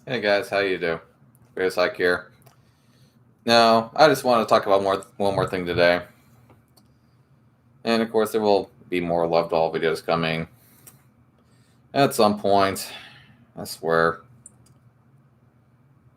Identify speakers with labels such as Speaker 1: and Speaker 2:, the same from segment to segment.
Speaker 1: Hey guys, how you do? Chris Ike here. Now, I just want to talk about one more thing today, and of course, there will be more Love Doll videos coming at some point. I swear,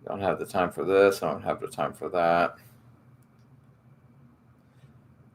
Speaker 1: I don't have the time for this. I don't have the time for that.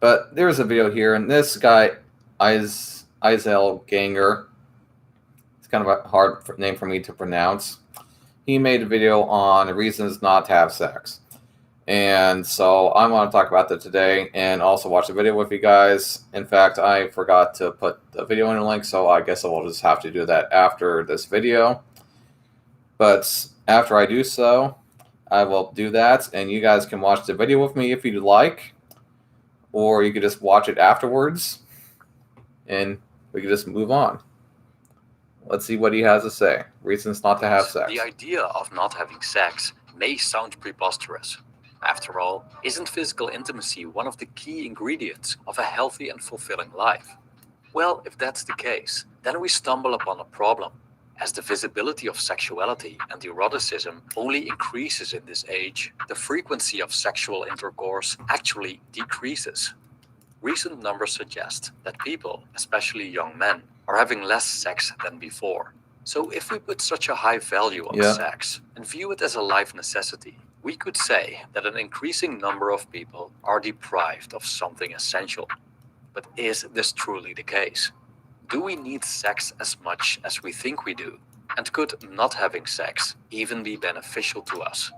Speaker 1: But there's a video here, and this guy, Isel Ganger, it's kind of a hard name for me to pronounce. He made a video on reasons not to have sex. And so I want to talk about that today and also watch the video with you guys. In fact, I forgot to put the video in a link, so I guess I will just have to do that after this video. But after I do so, I will do that, and you guys can watch the video with me if you'd like, or you could just watch it afterwards, and we can just move on. Let's see what he has to say. Reasons not to have sex.
Speaker 2: The idea of not having sex may sound preposterous. After all, isn't physical intimacy one of the key ingredients of a healthy and fulfilling life? Well, if that's the case, then we stumble upon a problem, as the visibility of sexuality and eroticism only increases in this age. The frequency of sexual intercourse actually decreases. Recent numbers suggest that people, especially young men, are having less sex than before. So if we put such a high value on sex and view it as a life necessity, we could say that an increasing number of people are deprived of something essential. But is this truly the case? Do we need sex as much as we think we do? And could not having sex even be beneficial to us?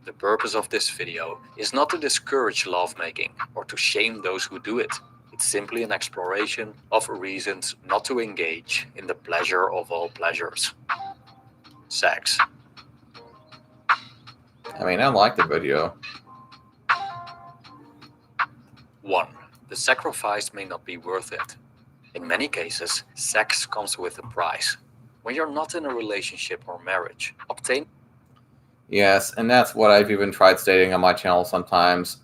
Speaker 2: The purpose of this video is not to discourage lovemaking or to shame those who do it. It's simply an exploration of reasons not to engage in the pleasure of all pleasures. Sex.
Speaker 1: I mean, I like the video.
Speaker 2: 1. The sacrifice may not be worth it. In many cases, sex comes with a price. When you're not in a relationship or marriage, obtain.
Speaker 1: Yes, and that's what I've even tried stating on my channel sometimes.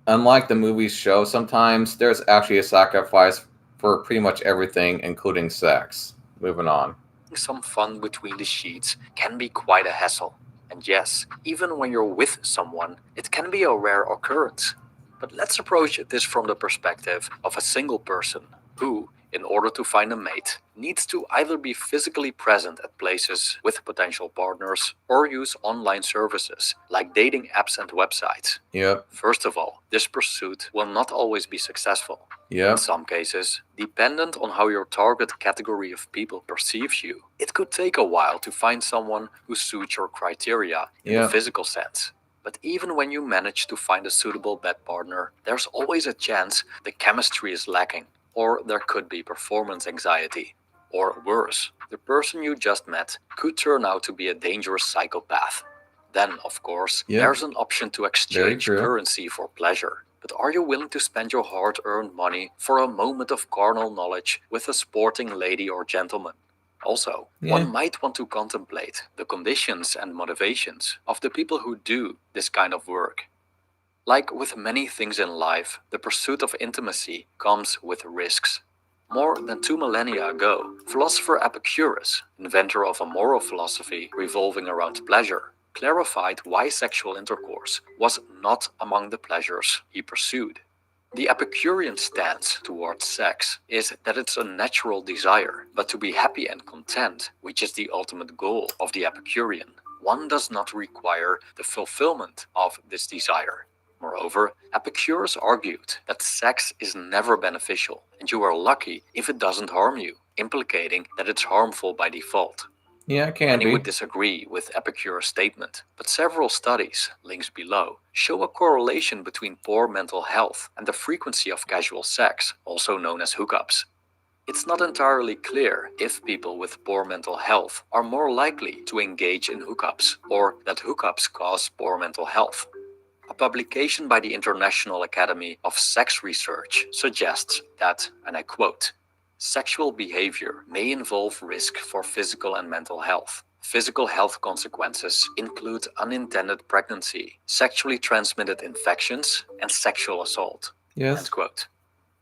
Speaker 1: Unlike the movies show, sometimes there's actually a sacrifice for pretty much everything, including sex. Moving on.
Speaker 2: Some fun between the sheets can be quite a hassle. And yes, even when you're with someone, it can be a rare occurrence. But let's approach this from the perspective of a single person who, in order to find a mate, needs to either be physically present at places with potential partners or use online services like dating apps and websites.
Speaker 1: Yep.
Speaker 2: First of all, this pursuit will not always be successful.
Speaker 1: Yep.
Speaker 2: In some cases, dependent on how your target category of people perceives you, it could take a while to find someone who suits your criteria in the physical sense. But even when you manage to find a suitable bed partner, there's always a chance the chemistry is lacking, or there could be performance anxiety. Or worse, the person you just met could turn out to be a dangerous psychopath. Then, of course, there's an option to exchange currency for pleasure. But are you willing to spend your hard-earned money for a moment of carnal knowledge with a sporting lady or gentleman? Also, one might want to contemplate the conditions and motivations of the people who do this kind of work. Like with many things in life, the pursuit of intimacy comes with risks. More than 2 millennia ago, philosopher Epicurus, inventor of a moral philosophy revolving around pleasure, clarified why sexual intercourse was not among the pleasures he pursued. The Epicurean stance towards sex is that it's a natural desire, but to be happy and content, which is the ultimate goal of the Epicurean, one does not require the fulfillment of this desire. Moreover, Epicurus argued that sex is never beneficial, and you are lucky if it doesn't harm you, implicating that it's harmful by default.
Speaker 1: Yeah, it can
Speaker 2: Many
Speaker 1: be.
Speaker 2: would disagree with Epicurus' statement, but several studies, links below, show a correlation between poor mental health and the frequency of casual sex, also known as hookups. It's not entirely clear if people with poor mental health are more likely to engage in hookups, or that hookups cause poor mental health. A publication by the International Academy of Sex Research suggests that, and I quote, "Sexual behavior may involve risk for physical and mental health. Physical health consequences include unintended pregnancy, sexually transmitted infections, and sexual assault." End quote.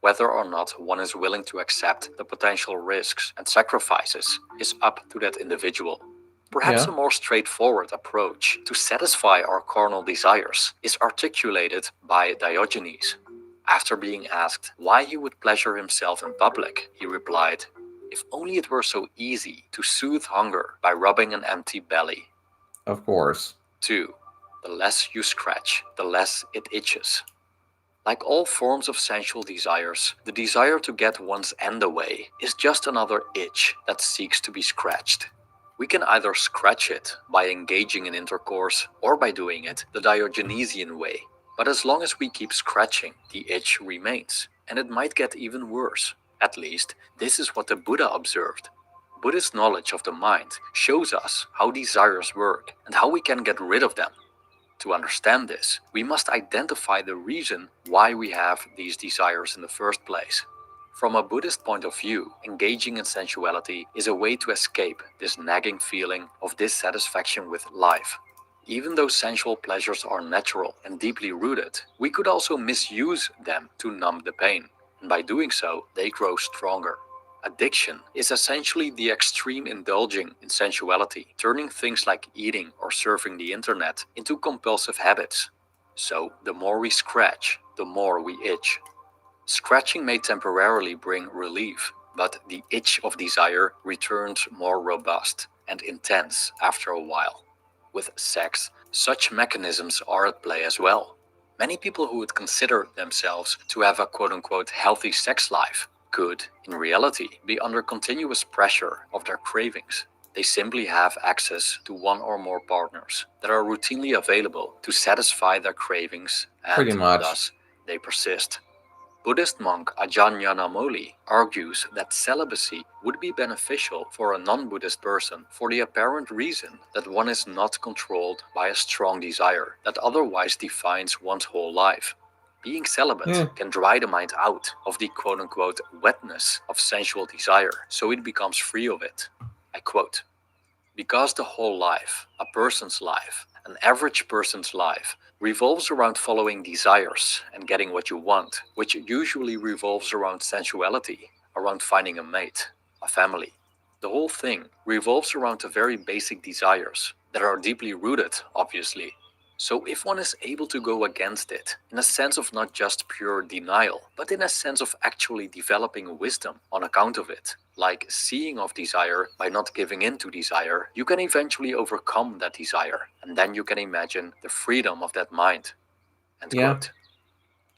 Speaker 2: Whether or not one is willing to accept the potential risks and sacrifices is up to that individual. Perhaps
Speaker 1: Yeah.
Speaker 2: a more straightforward approach to satisfy our carnal desires is articulated by Diogenes. After being asked why he would pleasure himself in public, he replied, "If only it were so easy to soothe hunger by rubbing an empty belly."
Speaker 1: Of course.
Speaker 2: 2. The less you scratch, the less it itches. Like all forms of sensual desires, the desire to get one's end away is just another itch that seeks to be scratched. We can either scratch it by engaging in intercourse or by doing it the Diogenesian way. But as long as we keep scratching, the itch remains, and it might get even worse. At least, this is what the Buddha observed. Buddhist knowledge of the mind shows us how desires work and how we can get rid of them. To understand this, we must identify the reason why we have these desires in the first place. From a Buddhist point of view, engaging in sensuality is a way to escape this nagging feeling of dissatisfaction with life. Even though sensual pleasures are natural and deeply rooted, we could also misuse them to numb the pain, and by doing so, they grow stronger. Addiction is essentially the extreme indulging in sensuality, turning things like eating or surfing the internet into compulsive habits. So, the more we scratch, the more we itch. Scratching may temporarily bring relief, but the itch of desire returns more robust and intense after a while. With sex, such mechanisms are at play as well. Many people who would consider themselves to have a quote-unquote healthy sex life could, in reality, be under continuous pressure of their cravings. They simply have access to one or more partners that are routinely available to satisfy their cravings,
Speaker 1: Pretty
Speaker 2: and
Speaker 1: much.
Speaker 2: thus they persist. Buddhist monk Ajahn Yanamoli argues that celibacy would be beneficial for a non-Buddhist person for the apparent reason that one is not controlled by a strong desire that otherwise defines one's whole life. Being celibate can dry the mind out of the quote-unquote wetness of sensual desire, so it becomes free of it. I quote, "Because the whole life, a person's life, an average person's life, revolves around following desires and getting what you want, which usually revolves around sensuality, around finding a mate, a family. The whole thing revolves around the very basic desires that are deeply rooted, obviously. So if one is able to go against it, in a sense of not just pure denial, but in a sense of actually developing wisdom on account of it, like seeing of desire by not giving in to desire, you can eventually overcome that desire, and then you can imagine the freedom of that mind." End
Speaker 1: Yeah.
Speaker 2: quote.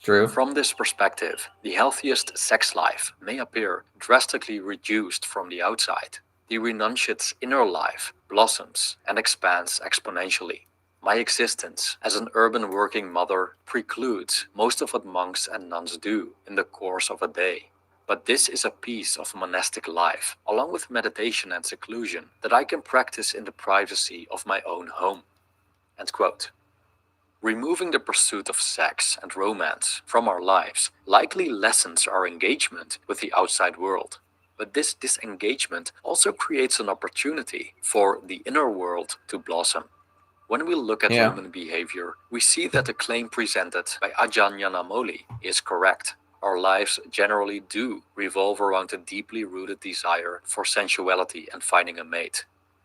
Speaker 1: True.
Speaker 2: From this perspective, the healthiest sex life may appear drastically reduced from the outside. The renunciate's inner life blossoms and expands exponentially. My existence as an urban working mother precludes most of what monks and nuns do in the course of a day. But this is a piece of monastic life, along with meditation and seclusion, that I can practice in the privacy of my own home. End quote. Removing the pursuit of sex and romance from our lives likely lessens our engagement with the outside world. But this disengagement also creates an opportunity for the inner world to blossom. When we look at human behavior, we see that the claim presented by Ajahn Yanamoli is correct. Our lives generally do revolve around a deeply rooted desire for sensuality and finding a mate.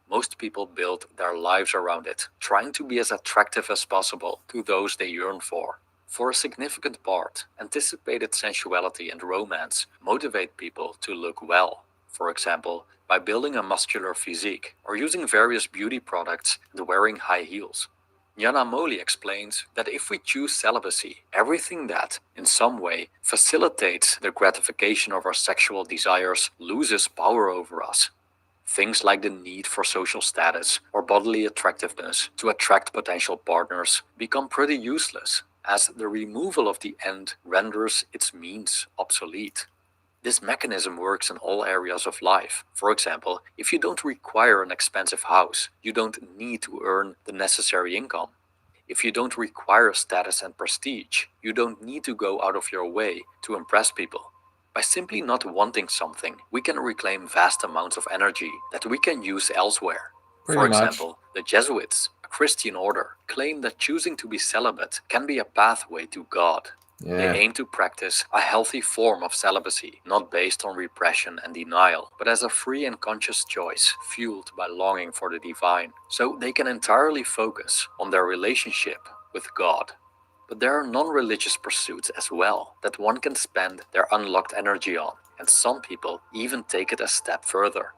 Speaker 2: Most people build their lives around it, trying to be as attractive as possible to those they yearn for. For a significant part, anticipated sensuality and romance motivate people to look well. For example, by building a muscular physique or using various beauty products and wearing high heels. Yanamoli explains that if we choose celibacy, everything that, in some way, facilitates the gratification of our sexual desires loses power over us. Things like the need for social status or bodily attractiveness to attract potential partners become pretty useless, as the removal of the end renders its means obsolete. This mechanism works in all areas of life. For example, if you don't require an expensive house, you don't need to earn the necessary income. If you don't require status and prestige, you don't need to go out of your way to impress people. By simply not wanting something, we can reclaim vast amounts of energy that we can use elsewhere. For example, the Jesuits, a Christian order, claim that choosing to be celibate can be a pathway to God. They
Speaker 1: Yeah.
Speaker 2: aim to practice a healthy form of celibacy, not based on repression and denial, but as a free and conscious choice fueled by longing for the divine, so they can entirely focus on their relationship with God. But there are non-religious pursuits as well that one can spend their unlocked energy on, and some people even take it a step further.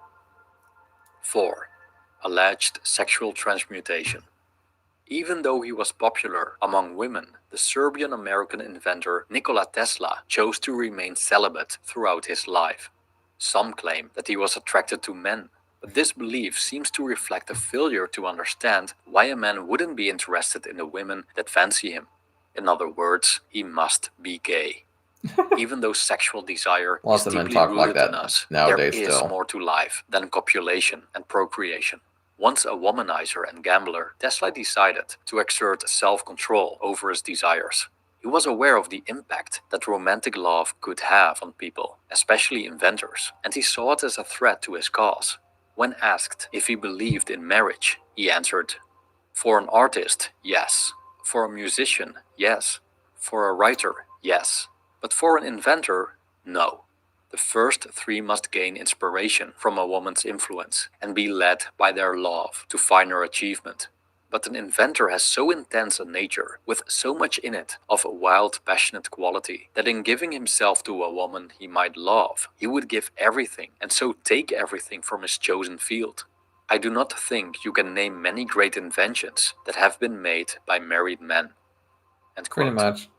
Speaker 2: 4. Alleged sexual transmutation. Even though he was popular among women, the Serbian-American inventor Nikola Tesla chose to remain celibate throughout his life. Some claim that he was attracted to men, but this belief seems to reflect a failure to understand why a man wouldn't be interested in the women that fancy him. In other words, he must be gay. Even though sexual desire
Speaker 1: Lots
Speaker 2: is
Speaker 1: of men
Speaker 2: deeply
Speaker 1: talk like
Speaker 2: rooted in
Speaker 1: that
Speaker 2: us,
Speaker 1: nowadays
Speaker 2: there is
Speaker 1: still.
Speaker 2: more to life than copulation and procreation. Once a womanizer and gambler, Tesla decided to exert self-control over his desires. He was aware of the impact that romantic love could have on people, especially inventors, and he saw it as a threat to his cause. When asked if he believed in marriage, he answered, "For an artist, yes. For a musician, yes. For a writer, yes. But for an inventor, no. The first three must gain inspiration from a woman's influence and be led by their love to finer achievement. But an inventor has so intense a nature, with so much in it of a wild, passionate quality, that in giving himself to a woman he might love, he would give everything and so take everything from his chosen field. I do not think you can name many great inventions that have been made by married men." End
Speaker 1: Pretty
Speaker 2: quote.
Speaker 1: much.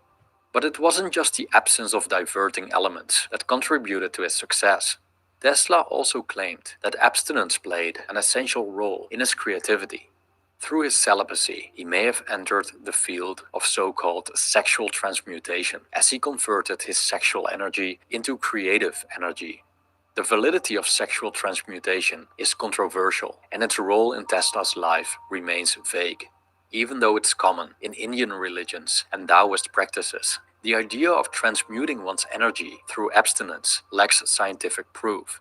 Speaker 2: But it wasn't just the absence of diverting elements that contributed to his success. Tesla also claimed that abstinence played an essential role in his creativity. Through his celibacy, he may have entered the field of so-called sexual transmutation, as he converted his sexual energy into creative energy. The validity of sexual transmutation is controversial, and its role in Tesla's life remains vague. Even though it's common in Indian religions and Taoist practices, the idea of transmuting one's energy through abstinence lacks scientific proof.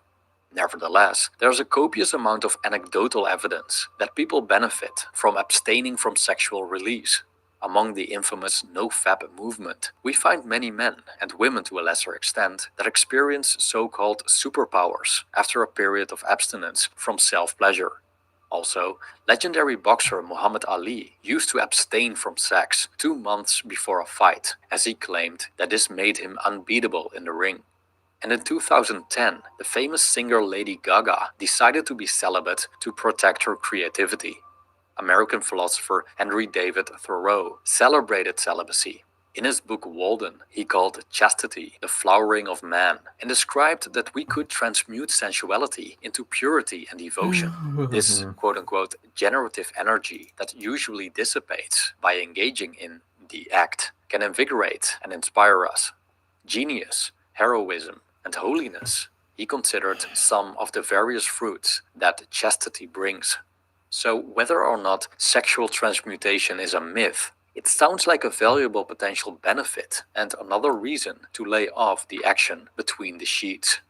Speaker 2: Nevertheless, there's a copious amount of anecdotal evidence that people benefit from abstaining from sexual release. Among the infamous no-fap movement, we find many men, and women to a lesser extent, that experience so-called superpowers after a period of abstinence from self-pleasure. Also, legendary boxer Muhammad Ali used to abstain from sex 2 months before a fight, as he claimed that this made him unbeatable in the ring. And in 2010, the famous singer Lady Gaga decided to be celibate to protect her creativity. American philosopher Henry David Thoreau celebrated celibacy. In his book Walden, he called chastity the flowering of man, and described that we could transmute sensuality into purity and devotion. This quote-unquote generative energy that usually dissipates by engaging in the act can invigorate and inspire us. Genius, heroism, and holiness, he considered some of the various fruits that chastity brings. So whether or not sexual transmutation is a myth, it sounds like a valuable potential benefit and another reason to lay off the action between the sheets.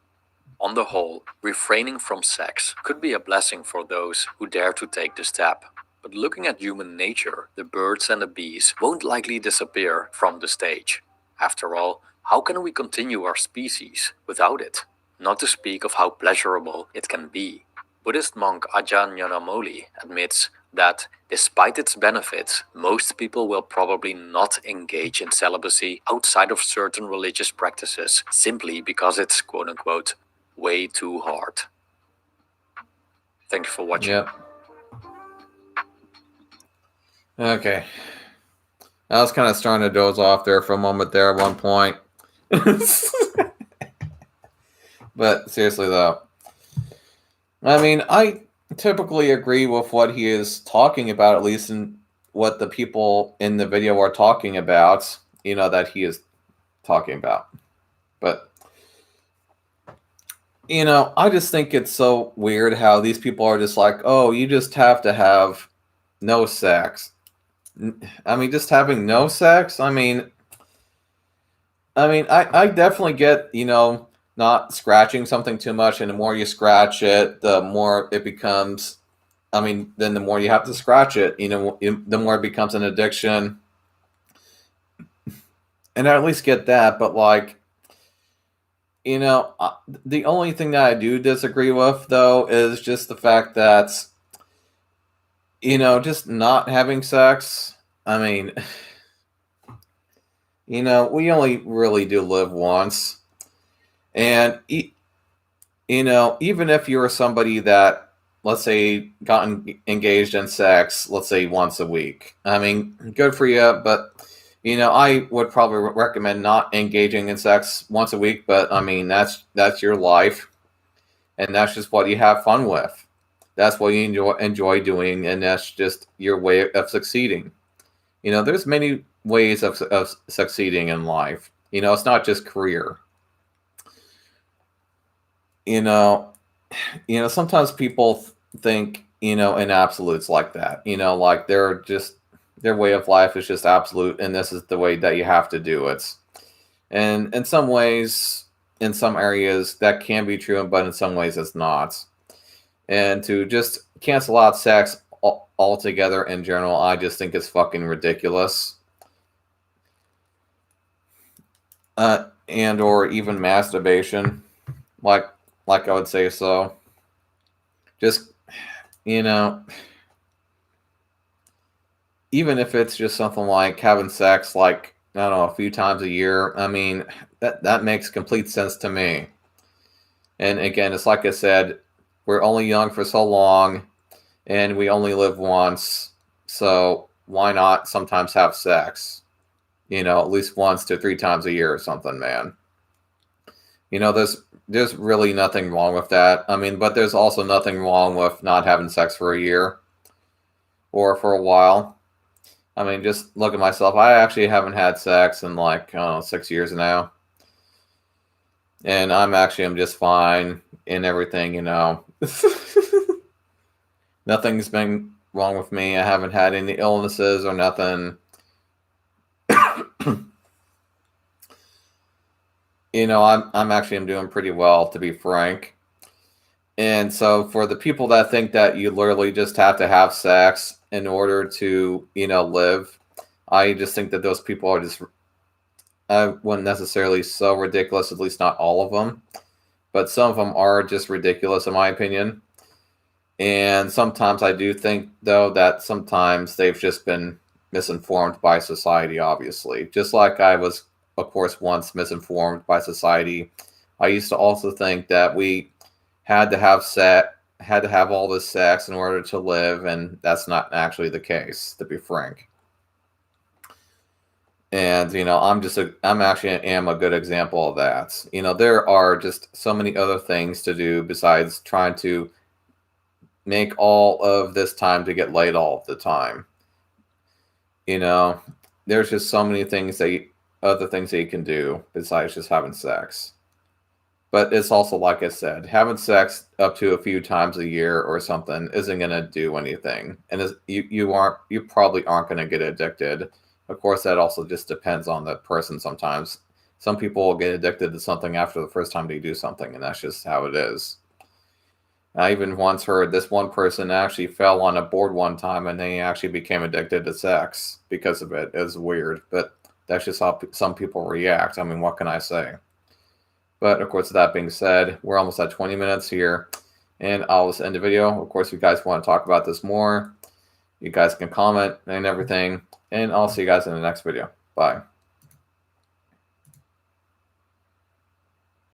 Speaker 2: On the whole, refraining from sex could be a blessing for those who dare to take the step. But looking at human nature, the birds and the bees won't likely disappear from the stage. After all, how can we continue our species without it? Not to speak of how pleasurable it can be. Buddhist monk Ajahn Yanamoli admits that, despite its benefits, most people will probably not engage in celibacy outside of certain religious practices simply because it's quote-unquote way too hard. Thank you for watching.
Speaker 1: Yep. Okay. I was kind of starting to doze off there for a moment there at one point. But seriously though, I mean, I typically agree with what he is talking about, at least in what the people in the video are talking about, that he is talking about. But, I just think it's so weird how these people are just like, oh, you just have to have no sex. I mean, just having no sex? I mean, I definitely get, not scratching something too much, and the more you scratch it, the more it becomes, then the more you have to scratch it, the more it becomes an addiction. And I at least get that, but like, the only thing that I do disagree with though is just the fact that, just not having sex. I mean, we only really do live once. And, even if you're somebody that, let's say, got engaged in sex, let's say once a week, I mean, good for you, but, I would probably recommend not engaging in sex once a week, but I mean, that's your life, and that's just what you have fun with. That's what you enjoy doing, and that's just your way of succeeding. There's many ways of succeeding in life. It's not just career. You know, sometimes people think, in absolutes like that. Like their way of life is just absolute, and this is the way that you have to do it. And in some ways, in some areas, that can be true, but in some ways, it's not. And to just cancel out sex altogether in general, I just think it's fucking ridiculous. And or even masturbation, like I would say so. Just even if it's just something like having sex, like I don't know, a few times a year. I mean, that makes complete sense to me. And again, it's like I said, we're only young for so long, and we only live once. So why not sometimes have sex? At least once to 3 times a year or something, man. There's really nothing wrong with that. I mean, but there's also nothing wrong with not having sex for a year or for a while. I mean, just look at myself. I actually haven't had sex in like, I don't know, 6 years now. And I'm just fine and everything. Nothing's been wrong with me. I haven't had any illnesses or nothing. I'm doing pretty well, to be frank. And so for the people that think that you literally just have to have sex in order to, live, I just think that those people are just, I wouldn't necessarily so ridiculous, at least not all of them, but some of them are just ridiculous in my opinion. And sometimes I do think, though, that sometimes they've just been misinformed by society, obviously. Just like I was, of course, once misinformed by society. I used to also think that we had to have all this sex in order to live, and that's not actually the case, to be frank. And I'm actually am a good example of that. There are just so many other things to do besides trying to make all of this time to get laid all of the time. There's just so many other things that you can do besides just having sex. But it's also, like I said, having sex up to a few times a year or something isn't going to do anything. And you probably aren't going to get addicted. Of course, that also just depends on the person sometimes. Some people will get addicted to something after the first time they do something, and that's just how it is. I even once heard this one person actually fell on a board one time, and they actually became addicted to sex because of it. It was weird, but that's just how some people react. I mean, what can I say? But of course, that being said, we're almost at 20 minutes here, and I'll just end the video. Of course, if you guys want to talk about this more, you guys can comment and everything, and I'll see you guys in the next video. Bye.